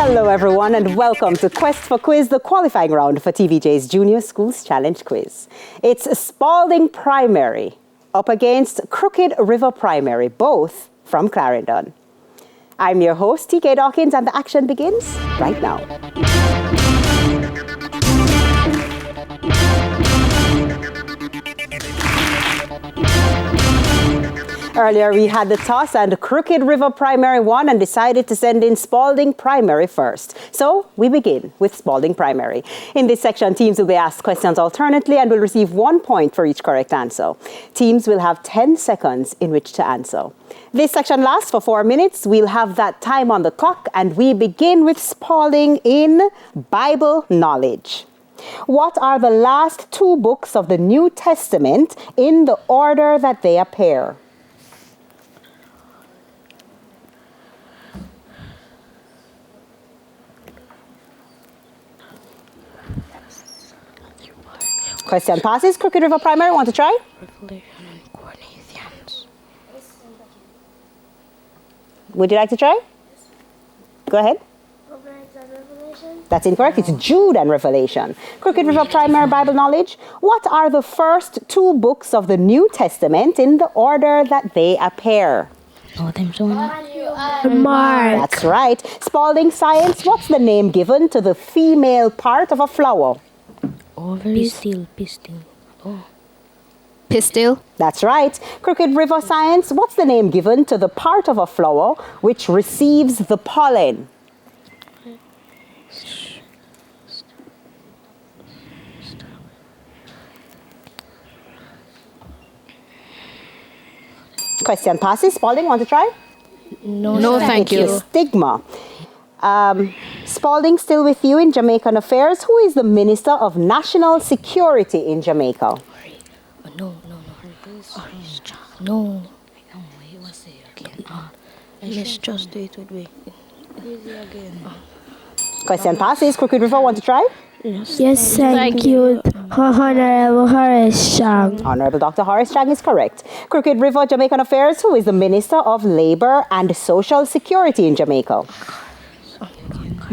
Hello everyone and welcome to Quest for Quiz, the qualifying round for TVJ's Junior Schools Challenge Quiz. It's Spalding Primary up against Crooked River Primary, both from Clarendon. I'm your host, TK Dawkins, and the action begins right now. Earlier, we had the toss and Crooked River Primary won and decided to send in Spalding Primary first. So we begin with Spalding Primary. In this section, teams will be asked questions alternately and will receive 1 point for each correct answer. Teams will have 10 seconds in which to answer. This section lasts for 4 minutes. We'll have that time on the clock, and we begin with Spalding in Bible knowledge. What are the last 2 books of the New Testament in the order that they appear? Question passes. Crooked River Primary, want to try? Revelation and Corinthians. Would you like to try? Go ahead. That's incorrect. It's Jude and Revelation. Crooked River Primary Bible knowledge. What are the first 2 books of the New Testament in the order that they appear? Mark. That's right. Spalding science. What's the name given to the female part of a flower? Pistil. Pistil. That's right. Crooked River science. What's the name given to the part of a flower which receives the pollen? Question passes. Spalding, want to try? No, thank you. It's stigma. Spalding, still with you in Jamaican affairs. Who is the Minister of National Security in Jamaica? No. Let's just do it with me. Question passes. Crooked River, want to try? Yes, thank you. Honorable Horace Chang. Honorable Dr. Horace Chang is correct. Crooked River, Jamaican affairs. Who is the Minister of Labour and Social Security in Jamaica?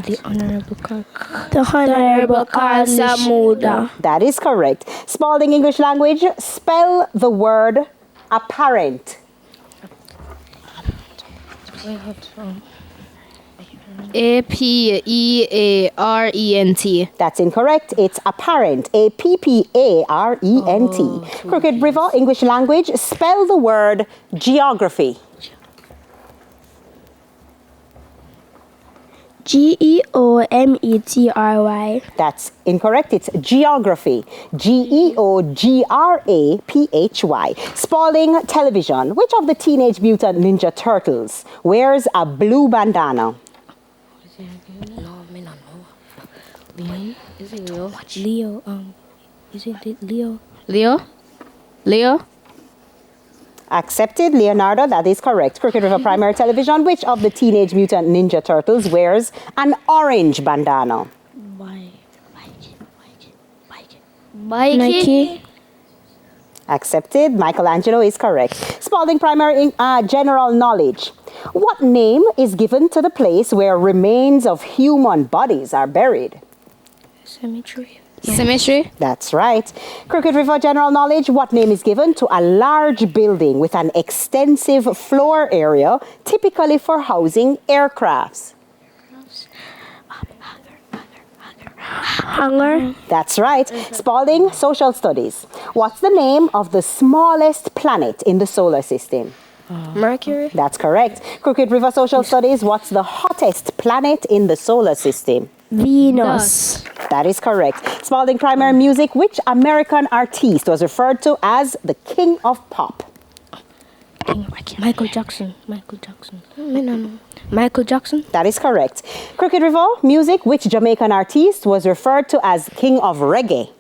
The Honorable Carl Samuda. That is correct. Spalding English language. Spell the word apparent. A-P-E-A-R-E-N-T. That's incorrect. It's apparent. A-P-P-A-R-E-N-T. Crooked River, English language. Spell the word geography. Geometry. That's incorrect. It's geography. Geography. Spalding television. Which of the Teenage Mutant Ninja Turtles wears a blue bandana? No, me not know. Leo? Is it Leo? Leo, isn't it Leo? Leo? Accepted. Leonardo, that is correct. Crooked River Primary Television. Which of the Teenage Mutant Ninja Turtles wears an orange bandana? Nike. Accepted. Michelangelo is correct. Spalding Primary General Knowledge. What name is given to the place where remains of human bodies are buried? Cemetery. That's right. Crooked River General Knowledge. What name is given to a large building with an extensive floor area, typically for housing aircrafts? Hangar. That's right. Spalding Social Studies. What's the name of the smallest planet in the solar system? Mercury. That's correct. Crooked River Social Studies. What's the hottest planet in the solar system? Venus. That is correct. Spalding Primary Music. Which American artist was referred to as the King of Pop? Michael Jackson. Michael Jackson. That is correct. Crooked River Music. Which Jamaican artist was referred to as King of Reggae?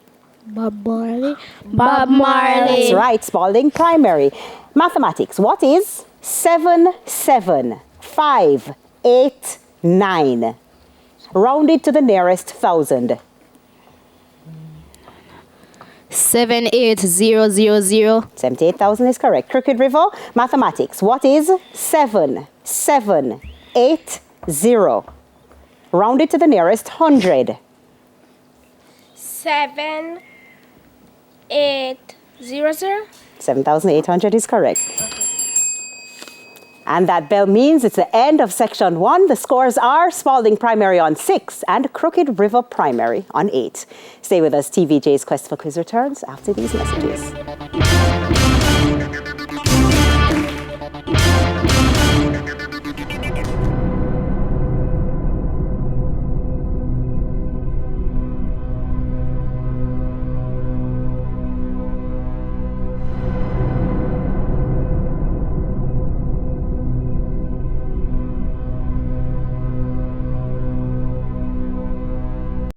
Bob Marley. That's right. Spalding Primary. Mathematics. What is 7, 7, 5, 8, 9? Rounded to the nearest thousand. 78000. 78,000 is correct. Crooked River, mathematics. What is 7, 7, 8, 0? Round it to the nearest 100. 7,800. 7,800 is correct. And that bell means it's the end of section 1. The scores are Spalding Primary on 6 and Crooked River Primary on 8. Stay with us. TVJ's Quest for Quiz returns after these messages.